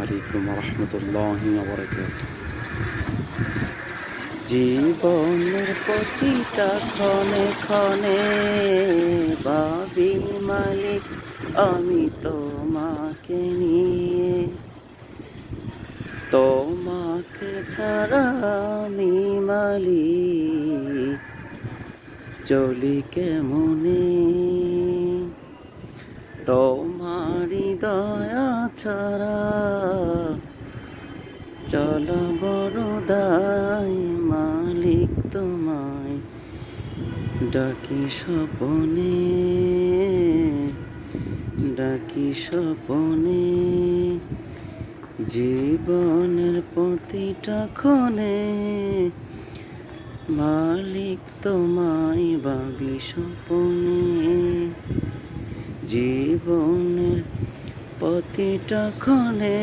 আলাইকুম রহমতুল্লাহি ওয়া বারাকাতুহু। জীবনের প্রতিটা ক্ষণে ক্ষণে ভাবি মালিক আমি তোমাকে নিয়ে, তোমাকে ছাড়া আমি মালিক চলি কেমনে। তোমারি দয়া ছাড়া চলা বড় দায় মালিক তোমায় ডাকি স্বপনে, ডাকি স্বপনে। জীবনের প্রতিটা ক্ষণে মালিক তোমায় ভাবি স্বপনে। জীবনের প্রতিটা ক্ষণে